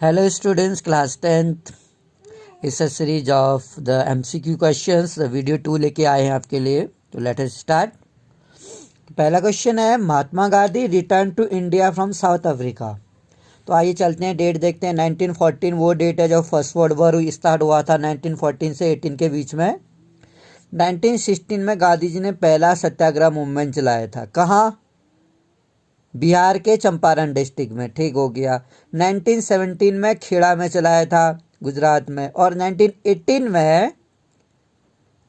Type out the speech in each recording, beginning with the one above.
Hello students, class 10th इस series of the MCQ questions video 2 लेके आए हैं आपके लिए। तो लेट अस स्टार्ट। पहला क्वेश्चन है, Mahatma Gandhi return to India from South Africa. तो आइए चलते हैं, डेट देखते हैं। 1914 वो डेट है जब फर्स्ट वर्ल्ड वॉर स्टार्ट हुआ था, 1914 से 18 के बीच में। 1916 में गांधी जी ने पहला सत्याग्रह मूवमेंट चलाया था। कहाँ? बिहार के चंपारण डिस्ट्रिक्ट में। ठीक हो गया। 1917 में खेड़ा में चलाया था, गुजरात में। और 1918 में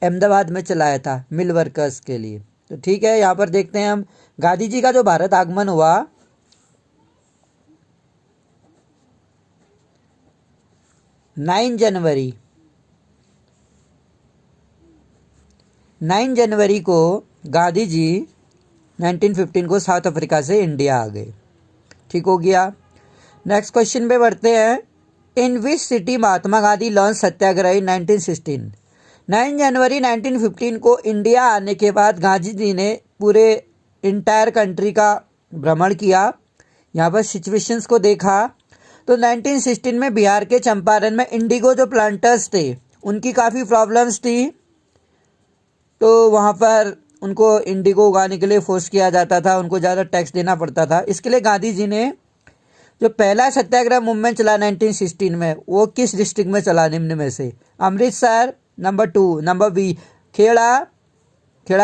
अहमदाबाद में चलाया था मिल वर्कर्स के लिए। तो ठीक है, यहाँ पर देखते हैं हम गांधी जी का जो भारत आगमन हुआ 9 जनवरी को गांधी जी 1915 को साउथ अफ्रीका से इंडिया आ गए। ठीक हो गया। नेक्स्ट क्वेश्चन पे बढ़ते हैं। In which city Mahatma Gandhi launch satyagraha in 1916। 9 जनवरी 1915 को इंडिया आने के बाद गांधी जी ने पूरे इंटायर कंट्री का भ्रमण किया, यहाँ पर सिचुएशंस को देखा। तो 1916 में बिहार के चंपारण में इंडिगो जो प्लांटर्स थे उनकी काफ़ी प्रॉब्लम्स थी, तो वहाँ पर उनको इंडिगो उगाने के लिए फोर्स किया जाता था, उनको ज़्यादा टैक्स देना पड़ता था। इसके लिए गांधी जी ने जो पहला सत्याग्रह मूवमेंट चला 1916 में, वो किस डिस्ट्रिक्ट में चला? निम्न में से Amritsar number 2, number B Kheda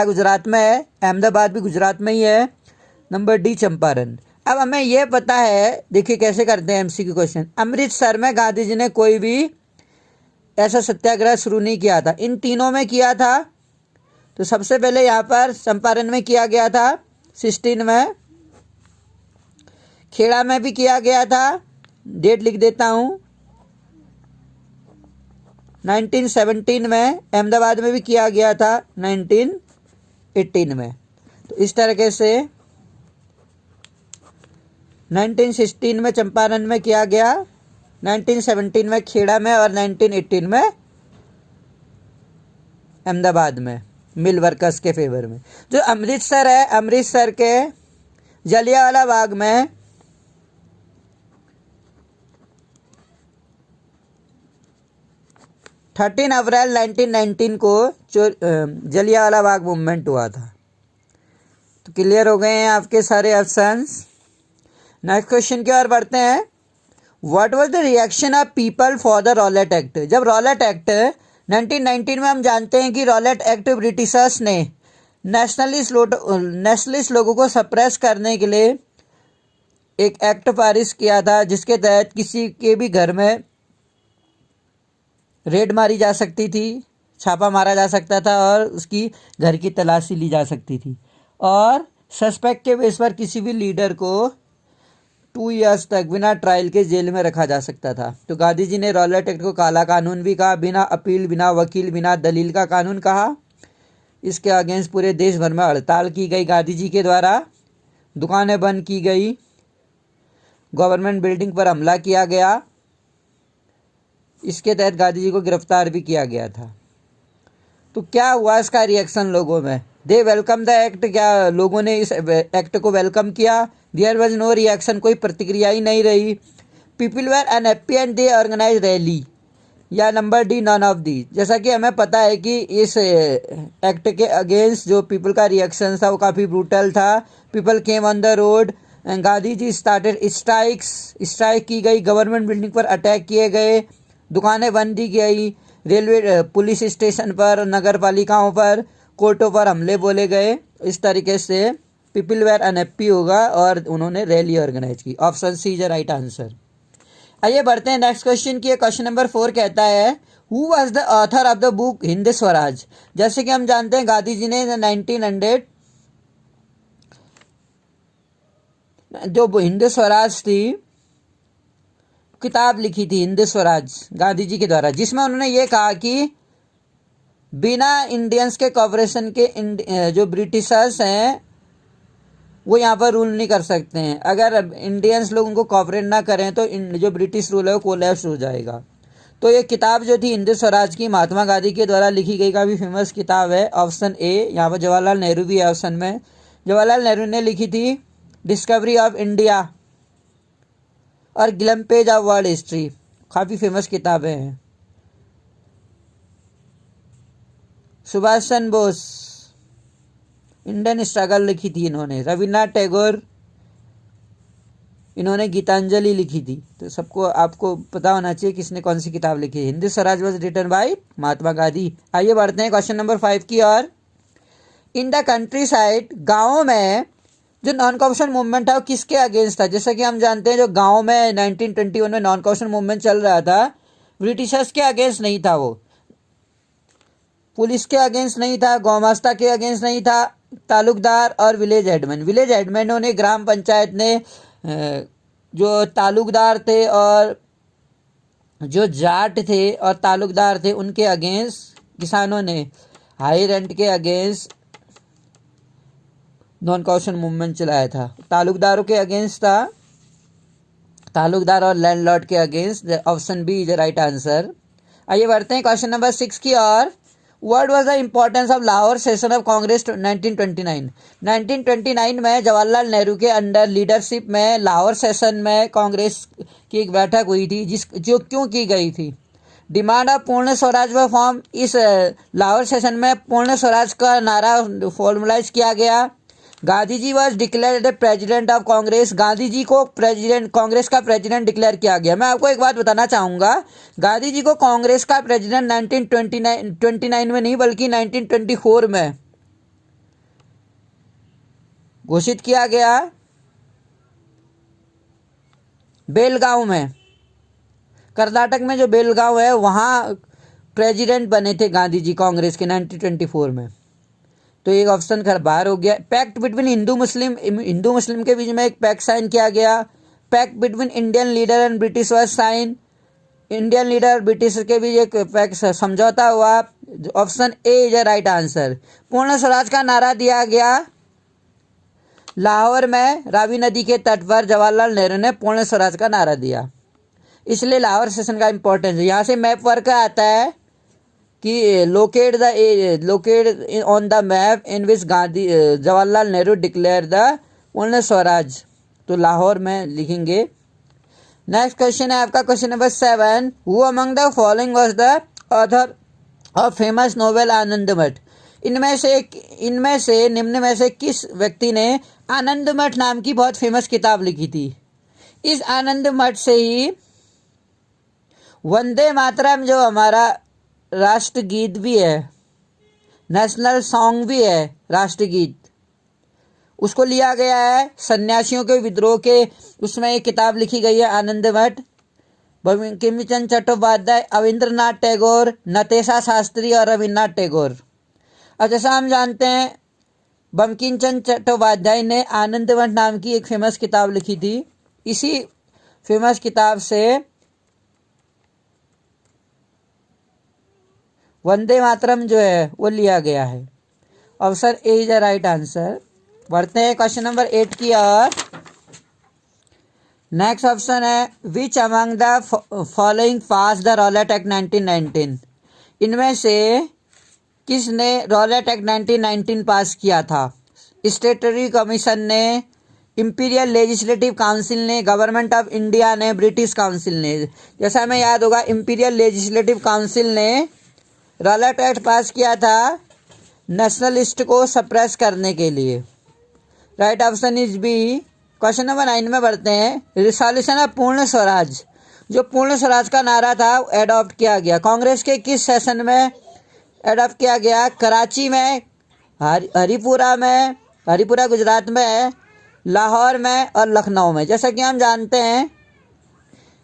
Gujarat में है, अहमदाबाद भी गुजरात में ही है, नंबर डी चंपारण। अब हमें यह पता है, देखिए कैसे करते हैं MCQ क्वेश्चन। अमृतसर में गांधी जी ने कोई भी ऐसा सत्याग्रह शुरू नहीं किया था, इन तीनों में किया था। तो सबसे पहले यहाँ पर चंपारण में किया गया था 16 में, खेड़ा में भी किया गया था, डेट लिख देता हूँ, 1917 में, अहमदाबाद में भी किया गया था 1918 में। तो इस तरीके से 1916 में चंपारण में किया गया, 1917 में खेड़ा में और 1918 में अहमदाबाद में मिल वर्कर्स के फेवर में। जो अमृतसर है, अमृतसर के जलियांवाला बाग में 13 अप्रैल 1919 को जलियांवाला बाग मूवमेंट हुआ था। तो क्लियर हो गए हैं आपके सारे ऑप्शंस। नेक्स्ट क्वेश्चन की ओर बढ़ते हैं। What was the reaction of people for the Rowlatt act. जब रॉलेट एक्ट 1919 में, हम जानते हैं कि रॉलेट एक्ट ब्रिटिशर्स ने नेशनलिस्ट लोगों को सप्रेस करने के लिए एक एक्ट पारित किया था, जिसके तहत किसी के भी घर में रेड मारी जा सकती थी, छापा मारा जा सकता था और उसकी घर की तलाशी ली जा सकती थी, और सस्पेक्ट के बेस पर किसी भी लीडर को 2 इयर्स तक बिना ट्रायल के जेल में रखा जा सकता था। तो गांधी जी ने रॉलेट एक्ट को काला कानून भी कहा, बिना अपील, बिना वकील, बिना दलील का कानून कहा। इसके अगेंस्ट पूरे देश भर में हड़ताल की गई गांधी जी के द्वारा, दुकानें बंद की गई, गवर्नमेंट बिल्डिंग पर हमला किया गया। इसके तहत गांधी जी को गिरफ्तार भी किया गया था। तो क्या हुआ इसका रिएक्शन लोगों में? दे वेलकम द एक्ट। क्या लोगों ने इस एक्ट को वेलकम किया? देयर वॉज नो रिएक्शन, कोई प्रतिक्रिया ही नहीं रही। People were unhappy and they organise rally, या number D none of these. जैसा कि हमें पता है कि इस एक्ट के अगेंस्ट जो पीपल का रिएक्शन था वो काफ़ी ब्रूटल था। People came on the road, Gandhi ji started strike की गई, गवर्नमेंट बिल्डिंग पर अटैक किए गए, दुकानें बंद की गई, रेलवे पुलिस स्टेशन पर, नगर पालिकाओं पर, कोर्टों पर हमले बोले गए। इस तरीके से पीपल वेर अनहैप्पी होगा और उन्होंने रैली ऑर्गेनाइज की। Option C is the right answer. आइए बढ़ते हैं नेक्स्ट क्वेश्चन की। क्वेश्चन नंबर 4 कहता है, who was the author of the book Hind Swaraj. जैसे कि हम जानते हैं गांधी जी ने 1900 जो हिंद स्वराज थी किताब लिखी थी, हिंद स्वराज, गांधी जी के द्वारा, जिसमें उन्होंने ये कहा कि बिना इंडियंस के कॉपरेशन के जो ब्रिटिशर्स हैं वो यहाँ पर रूल नहीं कर सकते हैं। अगर इंडियंस लोग उनको कॉपरेट ना करें तो जो ब्रिटिश रूल है वो कोलैप्स हो जाएगा। तो ये किताब जो थी हिंद स्वराज की, महात्मा गांधी के द्वारा लिखी गई काफ़ी फेमस किताब है। ऑप्शन ए, यहाँ पर जवाहरलाल नेहरू भी है ऑप्शन में। जवाहरलाल नेहरू ने लिखी थी डिस्कवरी ऑफ इंडिया, और ग्लिम्पेज ऑफ वर्ल्ड हिस्ट्री, काफ़ी फेमस किताबें हैं। सुभाष चंद्र बोस, इंडियन स्ट्रगल लिखी थी इन्होंने। रविन्द्रनाथ टैगोर, इन्होंने गीतांजलि लिखी थी। तो सबको आपको पता होना चाहिए किसने कौन सी किताब लिखी है। Hindi Swaraj was written by Mahatma Gandhi. आइए बढ़ते हैं क्वेश्चन नंबर 5 की ओर। इन द कंट्री साइड, गाँव में जो नॉन कॉपरेशन मूवमेंट था वो किसके अगेंस्ट था? जैसा कि हम जानते हैं जो गाँव में 1921 में नॉन कॉपरेशन मूवमेंट चल रहा था, ब्रिटिशर्स के अगेंस्ट नहीं था, वो पुलिस के अगेंस्ट नहीं था, गौमास्ता के अगेंस्ट नहीं था, तालुकदार और विलेज हेडमैन। विलेज हेडमैनों ने, ग्राम पंचायत ने, जो तालुकदार थे और जो जाट थे और तालुकदार थे उनके अगेंस्ट किसानों ने हाई रेंट के अगेंस्ट नॉन कॉपरेशन मूवमेंट चलाया था। तालुकदारों के अगेंस्ट था, तालुकदार और लैंडलॉर्ड के against. Option B is the right answer. आइए बढ़ते हैं क्वेश्चन नंबर 6 की ओर। What was the importance of Lahore session of Congress 1929? 1929 में जवाहरलाल नेहरू के अंडर लीडरशिप में लाहौर सेशन में कांग्रेस की एक बैठक हुई थी, जो क्यों की गई थी? डिमांड ऑफ पूर्ण स्वराज व फॉर्म। इस लाहौर सेशन में पूर्ण स्वराज का नारा फॉर्मुलाइज किया गया। Gandhi ji was declared president of Congress. Gandhi ji को प्रेसिडेंट, कांग्रेस का प्रेसिडेंट डिक्लेयर किया गया। मैं आपको एक बात बताना चाहूँगा, गांधी जी को कांग्रेस का प्रेसिडेंट 1929 में नहीं बल्कि 1924 में घोषित किया गया, बेलगांव में, कर्नाटक में जो बेलगांव है वहाँ प्रेसिडेंट बने थे गांधी जी कांग्रेस के 1924 में। तो एक ऑप्शन बाहर हो गया। पैक्ट बिटवीन हिंदू मुस्लिम के बीच में एक पैक्ट साइन किया गया। Pact between Indian leader and British was sign. Indian leader और ब्रिटिश के बीच एक पैक्ट समझौता हुआ। Option A is right answer. Purna Swaraj का नारा दिया गया लाहौर में, रावी नदी के तट पर जवाहरलाल नेहरू ने पूर्ण स्वराज का नारा दिया, इसलिए लाहौर सेशन का इंपॉर्टेंस है। यहाँ से मैप वर्क आता है कि locate on the map in which Gandhi Jawaharlal Nehru declare the पूर्ण स्वराज, तो लाहौर में लिखेंगे। नेक्स्ट क्वेश्चन है आपका question number 7। Who among the following was the author of famous novel Anand Math? इनमें से निम्न में से किस व्यक्ति ने आनंद मठ नाम की बहुत फेमस किताब लिखी थी? इस आनंद मठ से ही वंदे मातरम जो हमारा राष्ट्रगीत भी है, नेशनल सॉन्ग भी है, राष्ट्रगीत, उसको लिया गया है। सन्यासियों के विद्रोह के उसमें एक किताब लिखी गई है आनंद मठ। बंकिमचंद्र चट्टोपाध्याय, अविंद्रनाथ टैगोर, नतेशा शास्त्री और रविन्द्रनाथ टैगोर। अब जैसा हम जानते हैं बंकिम चंद्र चट्टोपाध्याय ने आनंद मठ नाम की एक फेमस किताब लिखी थी। इसी फेमस किताब से वंदे मातरम जो है वो लिया गया है। Option A is the right answer. बढ़ते हैं क्वेश्चन नंबर 8 की ओर। नेक्स्ट ऑप्शन है which among the following pass the Rowlatt act 1919? इनमें से किसने रॉलेट एक्ट 1919 पास किया था? स्टेटरी कमीशन ने, इंपीरियल लेजिस्लेटिव काउंसिल ने, गवर्नमेंट ऑफ इंडिया ने, ब्रिटिश काउंसिल ने। जैसा हमें याद होगा इंपीरियल लेजिस्लेटिव काउंसिल ने रॉलेट एक्ट पास किया था नेशनलिस्ट को सप्रेस करने के लिए। Right option is B. Question number 9 में बढ़ते हैं। रिसोल्यूशन ऑफ पूर्ण स्वराज, जो पूर्ण स्वराज का नारा था एडॉप्ट किया गया कांग्रेस के किस सेशन में एडॉप्ट किया गया? कराची में, हरिपुरा गुजरात में, लाहौर में और लखनऊ में। जैसा कि हम जानते हैं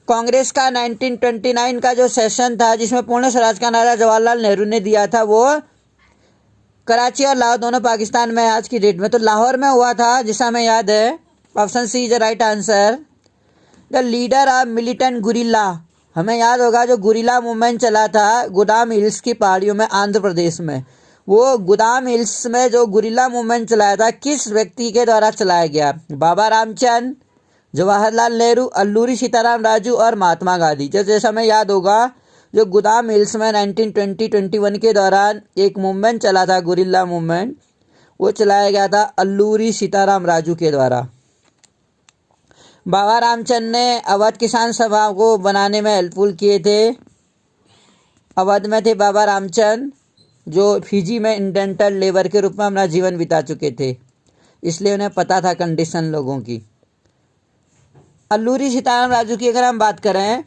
कांग्रेस का 1929 का जो सेशन था जिसमें पूर्ण स्वराज का नारा जवाहरलाल नेहरू ने दिया था वो कराची और लाहौर दोनों पाकिस्तान में आज की डेट में, तो लाहौर में हुआ था जिसे हमें याद है। Option C is the right answer. The leader of militant guerrilla, हमें याद होगा जो गुरिल्ला मूवमेंट चला था गोदाम हिल्स की पहाड़ियों में आंध्र प्रदेश में, वो गोदाम हिल्स में जो गुरिल्ला मूवमेंट चलाया था किस व्यक्ति के द्वारा चलाया गया? बाबा रामचंद्र, जवाहरलाल नेहरू, अल्लूरी सीताराम राजू और महात्मा गांधी। जैसे हमें याद होगा जो गोदाम हिल्स में 1921 के दौरान एक मूवमेंट चला था गुरिल्ला मूवमेंट, वो चलाया गया था अल्लूरी सीताराम राजू के द्वारा। बाबा रामचंद ने अवध किसान सभा को बनाने में हेल्पफुल किए थे। अवध में थे बाबा रामचंद, जो फिजी में इंडेंटल लेबर के रूप में अपना जीवन बिता चुके थे, इसलिए उन्हें पता था कंडीशन लोगों की। अल्लूरी सीताराम राजू की अगर हम बात करें,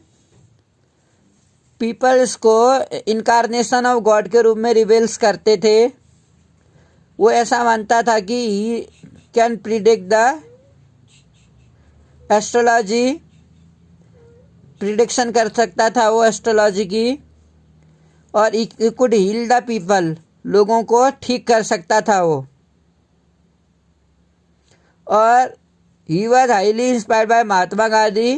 पीपल्स को इनकारनेशन ऑफ गॉड के रूप में रिवेल्स करते थे। वो ऐसा मानता था कि he can predict the astrology, prediction कर सकता था वो एस्ट्रोलॉजी की, और he could heal the people, लोगों को ठीक कर सकता था वो। और he was highly inspired by Mahatma Gandhi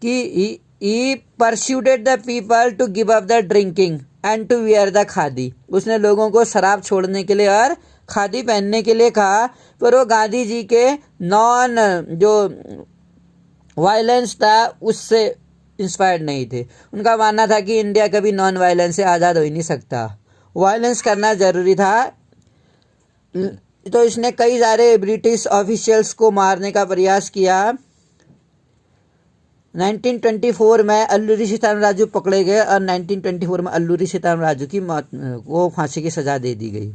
कि he persuaded the people to give up the drinking and to wear the khadi. उसने लोगों को शराब छोड़ने के लिए और खादी पहनने के लिए कहा, पर वो गांधी जी के नॉन जो वायलेंस था उससे इंस्पायर्ड नहीं थे। उनका मानना था कि इंडिया कभी नॉन वायलेंस से आज़ाद हो ही नहीं सकता, वायलेंस करना ज़रूरी था। तो इसने कई सारे ब्रिटिश ऑफिशियल्स को मारने का प्रयास किया। 1924 में अल्लूरी सीताराम राजू पकड़े गए और 1924 में अल्लूरी सीताराम राजू की मौत को फांसी की सज़ा दे दी गई।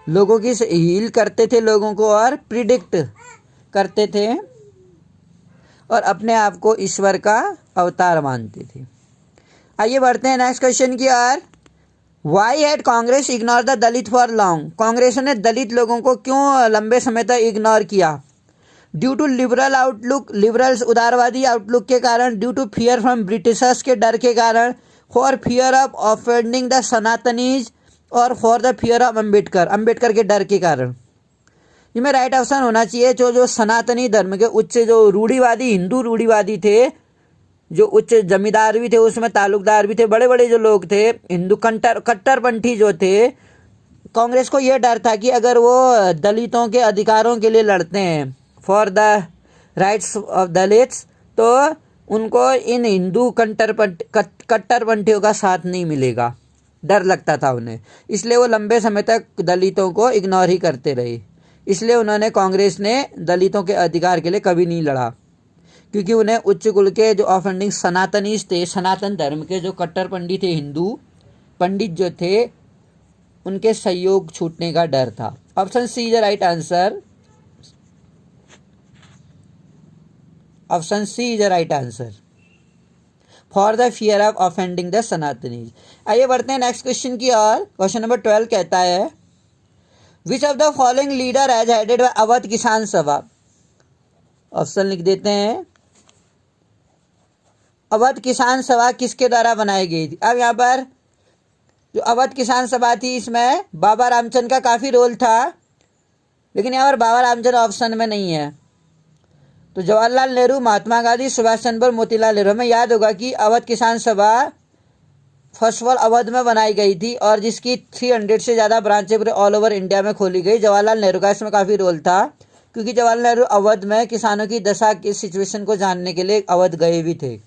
लोगों की हील करते थे लोगों को और प्रिडिक्ट करते थे और अपने आप को ईश्वर का अवतार मानते थे। आइए बढ़ते हैं नेक्स्ट क्वेश्चन की ओर। Why had Congress ignore the Dalit for long? Congress ने दलित लोगों को क्यों लंबे समय तक इग्नोर किया? Due to liberal outlook, liberals उदारवादी आउटलुक के कारण, due to fear from Britishers के डर के कारण, for fear of offending the Sanatanis और for the fear of Ambedkar, Ambedkar के डर के कारण। इसमें राइट ऑप्शन होना चाहिए जो सनातनी धर्म के उच्च जो रूढ़िवादी हिंदू रूढ़िवादी थे, जो उच्च जमींदार भी थे, उसमें तालुकदार भी थे, बड़े बड़े जो लोग थे हिंदू कट्टरपंथी जो थे, कांग्रेस को यह डर था कि अगर वो दलितों के अधिकारों के लिए लड़ते हैं, for the rights of Dalits, तो उनको इन हिंदू कट्टरपंथियों का साथ नहीं मिलेगा, डर लगता था उन्हें। इसलिए वो लंबे समय तक दलितों को इग्नोर ही करते रहे। इसलिए उन्होंने, कांग्रेस ने दलितों के अधिकार के लिए कभी नहीं लड़ा, क्योंकि उन्हें उच्च कुल के जो ऑफेंडिंग सनातनीज थे, सनातन धर्म के जो कट्टरपंथी थे, हिंदू पंडित जो थे, उनके सहयोग छूटने का डर था। Option C is the right answer. Option C is the right answer, for the fear of offending the Sanatanis. आइए बढ़ते हैं नेक्स्ट क्वेश्चन की ओर। क्वेश्चन नंबर 12 कहता है, which of the following leader has headed by Awadh किसान सभा? ऑप्शन लिख देते हैं। अवध किसान सभा किसके द्वारा बनाई गई थी? अब यहाँ पर जो अवध किसान सभा थी, इसमें बाबा रामचंद का काफ़ी रोल था, लेकिन यहाँ पर बाबा रामचंद ऑप्शन में नहीं है। तो जवाहरलाल नेहरू, महात्मा गांधी, सुभाष चंद्र बोस, मोतीलाल नेहरू। हमें याद होगा कि अवध किसान सभा फर्स्ट ऑफ ऑल अवध में बनाई गई थी और जिसकी 300 से ज़्यादा ब्रांचें पूरे ऑल ओवर इंडिया में खोली गई। जवाहरलाल नेहरू का इसमें काफ़ी रोल था, क्योंकि जवाहरलाल नेहरू अवध में किसानों की दशा की सिचुएशन को जानने के लिए अवध गए भी थे।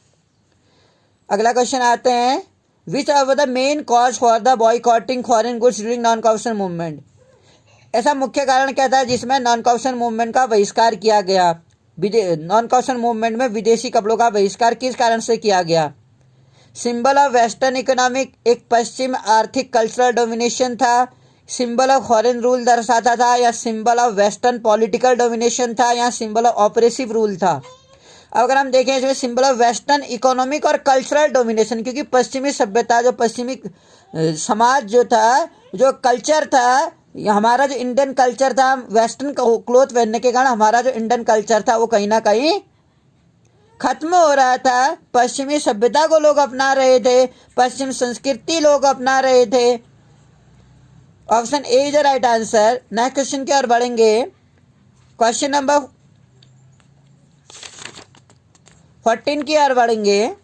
अगला क्वेश्चन आते हैं, which are the main cause for the boycotting foreign goods during non cooperation movement? ऐसा मुख्य कारण क्या था जिसमें नॉन कॉपरेशन मूवमेंट का बहिष्कार किया गया? नॉन कॉपरेशन मूवमेंट में विदेशी कपड़ों का बहिष्कार किस कारण से किया गया? सिंबल ऑफ वेस्टर्न इकोनॉमिक, एक पश्चिम आर्थिक कल्चरल डोमिनेशन था, सिंबल ऑफ फॉरेन रूल दर्शाता था, या symbol of western political domination था, या सिंबल ऑफ ऑपरेसिव रूल था? अगर हम देखें इसमें सिंबल ऑफ वेस्टर्न इकोनॉमिक और कल्चरल डोमिनेशन, क्योंकि पश्चिमी सभ्यता, जो पश्चिमी समाज जो था, जो कल्चर था, हमारा जो इंडियन कल्चर था, वेस्टर्न क्लोथ पहनने के कारण हमारा जो इंडियन कल्चर था वो कहीं ना कहीं खत्म हो रहा था। पश्चिमी सभ्यता को लोग अपना रहे थे, पश्चिम संस्कृति लोग अपना रहे थे। Option A is the right answer. Next question की ओर बढ़ेंगे। क्वेश्चन नंबर 14 की ओर बढ़ेंगे।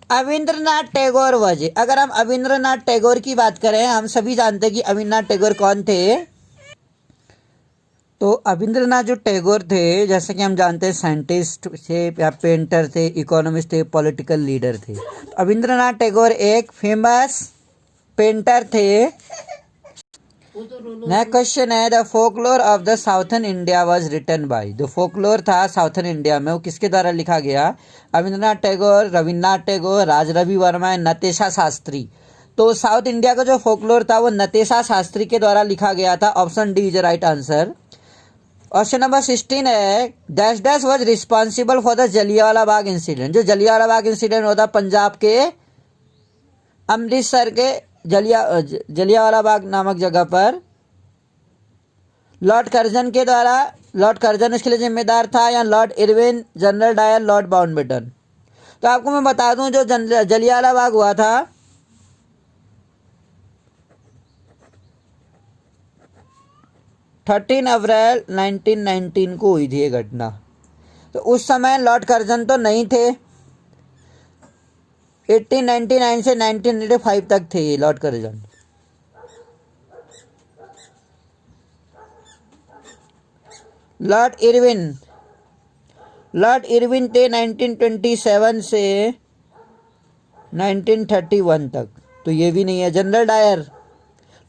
अविंद्रनाथ टैगोर वजह, अगर हम अविंद्रनाथ टैगोर की बात करें, हम सभी जानते हैं कि अविंद्रनाथ टैगोर कौन थे। तो अविंद्रनाथ जो टैगोर थे, जैसे कि हम जानते हैं, साइंटिस्ट थे या पेंटर थे, इकोनॉमिस्ट थे, पॉलिटिकल लीडर थे। तो अविंद्रनाथ टैगोर एक फेमस पेंटर थे। नेक्स्ट क्वेश्चन है the folklore of the southern India was written by. जो फोकलोर था साउथर्न इंडिया में वो किसके द्वारा लिखा गया? रविंद्रनाथ टैगोर, रविन्द्रनाथ टैगोर, राजरवि वर्मा, नतेशा शास्त्री। तो साउथ इंडिया का जो फोकलोर था वो नतेशा शास्त्री के द्वारा लिखा गया था। Option D is right answer. Option number 16 है dash dash was responsible for the Jallianwala Bagh incident. जो जलियांवाला बाग इंसिडेंट होता पंजाब के अमृतसर के जलियांवाला बाग नामक जगह पर लॉर्ड कर्जन के द्वारा, लॉर्ड कर्जन इसके लिए जिम्मेदार था या Lord Irwin, General Dyer, Lord Mountbatten. तो आपको मैं बता दूं जो जलियांवाला बाग हुआ था 13 अप्रैल 1919 को हुई थी ये घटना। तो उस समय लॉर्ड कर्जन तो नहीं थे, 1899 से 1985 तक थे ये लॉर्ड कर्जन। लॉर्ड इरविन थे 1927 से 1931 तक, तो ये भी नहीं है। जनरल डायर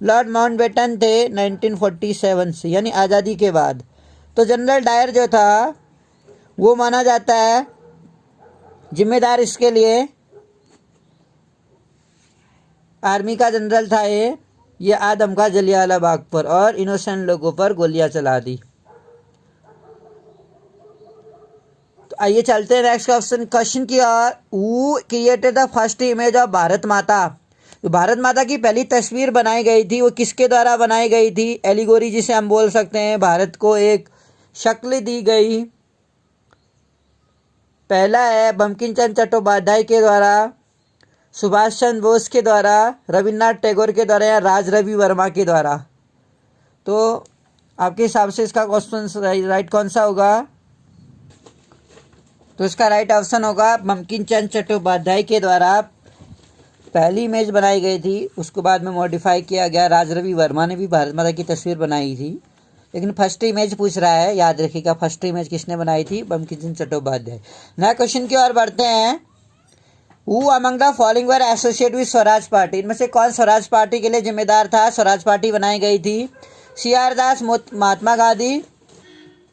लॉर्ड माउंटबेटन थे 1947 से, यानी आज़ादी के बाद। तो जनरल डायर जो था वो माना जाता है जिम्मेदार इसके लिए, आर्मी का जनरल था ये आदमखा जलियांवाला बाग पर और इनोसेंट लोगों पर गोलियां चला दी। तो आइए चलते हैं नेक्स्ट क्वेश्चन की ओर। Who created the first image of Bharat Mata. तो भारत माता की पहली तस्वीर बनाई गई थी वो किसके द्वारा बनाई गई थी? एलिगोरी जिसे हम बोल सकते हैं, भारत को एक शक्ल दी गई। पहला है बंकिम चंद्र चट्टोपाध्याय के द्वारा, सुभाष चंद्र बोस के द्वारा, रविन्द्रनाथ टैगोर के द्वारा या राजरवि वर्मा के द्वारा। तो आपके हिसाब से इसका क्वेश्चन राइट कौन सा होगा? तो इसका राइट ऑप्शन होगा बंकिम चंद्र चट्टोपाध्याय के द्वारा पहली इमेज बनाई गई थी, उसके बाद में मॉडिफाई किया गया। राजरवि वर्मा ने भी भारत माता की तस्वीर बनाई थी, लेकिन फर्स्ट इमेज पूछ रहा है, याद रखिएगा फर्स्ट इमेज किसने बनाई थी? बंकिम चंद्र चट्टोपाध्याय। नया क्वेश्चन की ओर बढ़ते हैं। Who among the following were associate with Swaraj party. इनमें से कौन स्वराज पार्टी के लिए जिम्मेदार था? स्वराज पार्टी बनाई गई थी CR दास, महात्मा गांधी,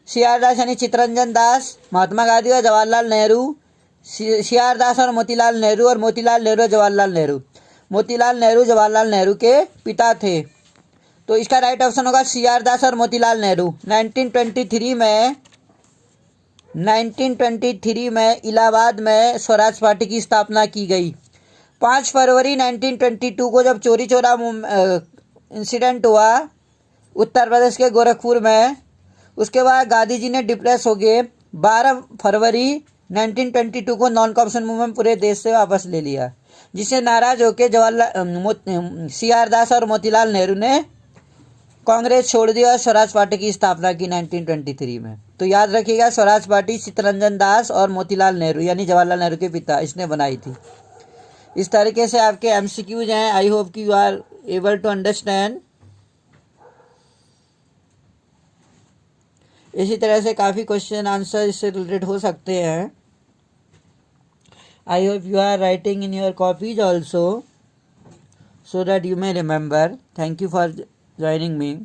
CR दास यानी चित्तरंजन दास, महात्मा गांधी और जवाहरलाल नेहरू। CR दास और मोतीलाल नेहरू, और मोतीलाल नेहरू और जवाहरलाल नेहरू। मोतीलाल नेहरू जवाहरलाल नेहरू के पिता थे। तो इसका राइट ऑप्शन होगा CR दास और मोतीलाल नेहरू। 1923 में इलाहाबाद में स्वराज पार्टी की स्थापना की गई। 5 फरवरी 1922 को जब चोरी चोरा इंसिडेंट हुआ उत्तर प्रदेश के गोरखपुर में, उसके बाद गांधी जी ने डिप्रेस हो गए। 12 फरवरी 1922 को नॉन कॉरप्शन मूवमेंट पूरे देश से वापस ले लिया, जिससे नाराज होकर CR दास और मोतीलाल नेहरू ने कांग्रेस छोड़ दी और स्वराज पार्टी की स्थापना की 1923 में। तो याद रखिएगा स्वराज पार्टी चित्तरंजन दास और मोतीलाल नेहरू यानी जवाहरलाल नेहरू के पिता इसने बनाई थी। इस तरीके से आपके MCQs हैं। आई होप कि you are able to understand. इसी तरह से काफ़ी क्वेश्चन आंसर इससे रिलेटेड हो सकते हैं। I hope you are writing in your copies also so that you may remember. Thank you for joining me.